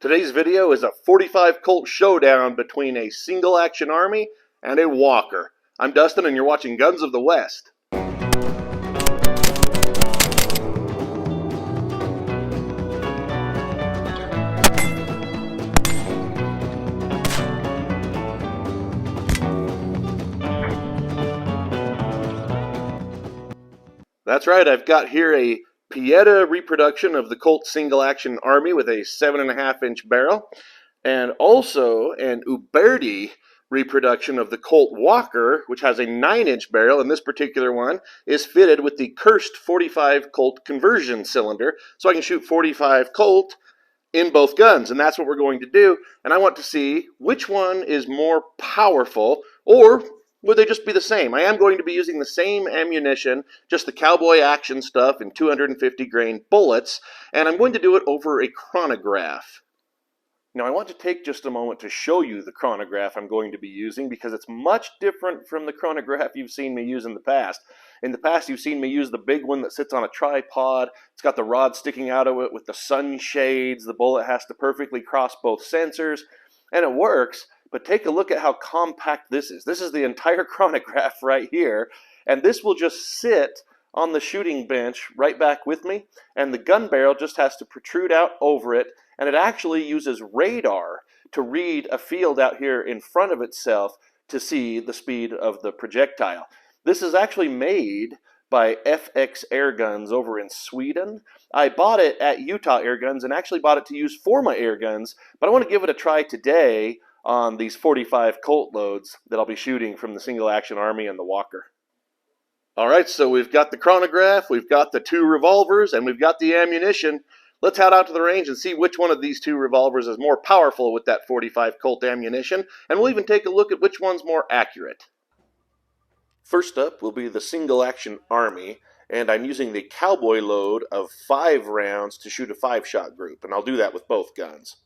Today's video is a 45 Colt showdown between a single action army and a walker. I'm Dustin and you're watching Guns of the West. That's right, I've got here a Pieta reproduction of the Colt single action army with a 7.5-inch barrel, and also an Uberti reproduction of the Colt Walker, which has a 9-inch barrel, and this particular one is fitted with the cursed 45 Colt conversion cylinder, so I can shoot 45 Colt in both guns, and that's what we're going to do. And I want to see which one is more powerful, or would they just be the same? I am going to be using the same ammunition, just the cowboy action stuff in 250 grain bullets, and I'm going to do it over a chronograph. Now I want to take just a moment to show you the chronograph I'm going to be using because it's much different from the chronograph you've seen me use in the past. In the past you've seen me use the big one that sits on a tripod. It's got the rod sticking out of it with the sunshades. The bullet has to perfectly cross both sensors, and it works, but take a look at how compact this is. This is the entire chronograph right here, and this will just sit on the shooting bench right back with me, and the gun barrel just has to protrude out over it, and it actually uses radar to read a field out here in front of itself to see the speed of the projectile. This is actually made by FX Airguns over in Sweden. I bought it at Utah Airguns and actually bought it to use for my airguns, but I want to give it a try today on these 45 Colt loads that I'll be shooting from the single action army and the Walker. Alright, so we've got the chronograph, we've got the 2 revolvers, and we've got the ammunition. Let's head out to the range and see which one of these 2 revolvers is more powerful with that 45 Colt ammunition, and we'll even take a look at which one's more accurate. First up will be the single action army, and I'm using the cowboy load of 5 rounds to shoot a 5-shot group, and I'll do that with both guns.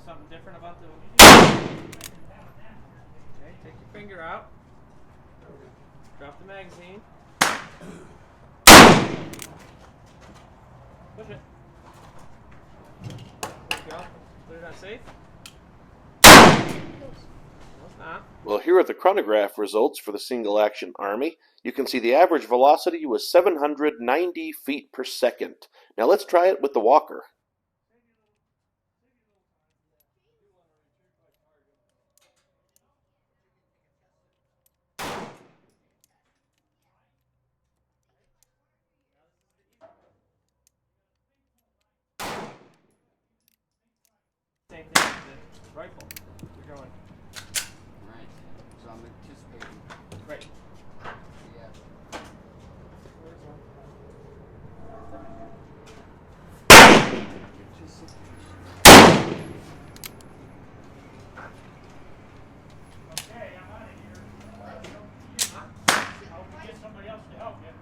Something different about the... Okay, take your finger out. Drop the magazine. Push it. There you go. Put it on safe. No, it's not. Well, here are the chronograph results for the single action army. You can see the average velocity was 790 feet per second. Now let's try it with the Walker. Same thing with the rifle. You're going. Right. So I'm anticipating. Right. Yeah. Okay, I'm out of here. I'll get somebody else to help you.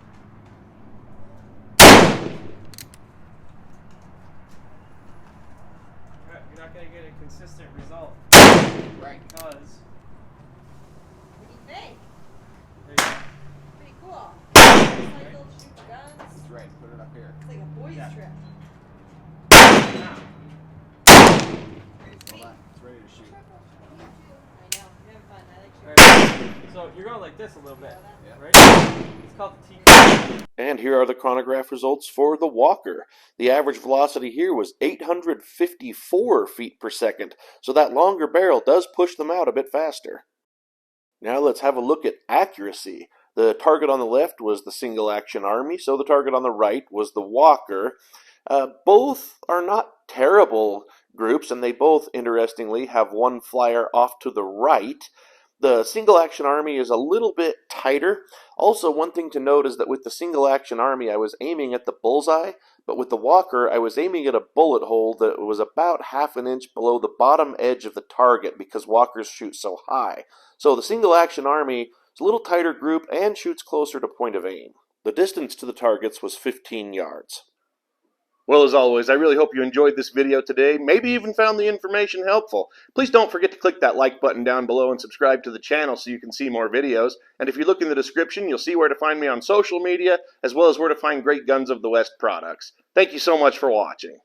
You're not going to get a consistent result. Right. Because... What do you think? There you go. Pretty cool. It's like they'll shoot guns. That's right. Put it up here. It's like a boys' Yeah. trip. Now. Hold on. It's ready to shoot. I know. You're having fun. I like shooting. Right. So you're going like this a little bit, Yeah. right? It's called the T. And here are the chronograph results for the Walker. The average velocity here was 854 feet per second, so that longer barrel does push them out a bit faster. Now let's have a look at accuracy. The target on the left was the single action army, so the target on the right was the Walker. Both are not terrible groups, and they both, interestingly, have one flyer off to the right. The single action Army is a little bit tighter. Also, one thing to note is that with the single action Army, I was aiming at the bullseye, but with the Walker, I was aiming at a bullet hole that was about half an inch below the bottom edge of the target because Walkers shoot so high. So the single action Army is a little tighter group and shoots closer to point of aim. The distance to the targets was 15 yards. Well, as always, I really hope you enjoyed this video today, maybe even found the information helpful. Please don't forget to click that like button down below and subscribe to the channel so you can see more videos. And if you look in the description, you'll see where to find me on social media, as well as where to find Great Guns of the West products. Thank you so much for watching.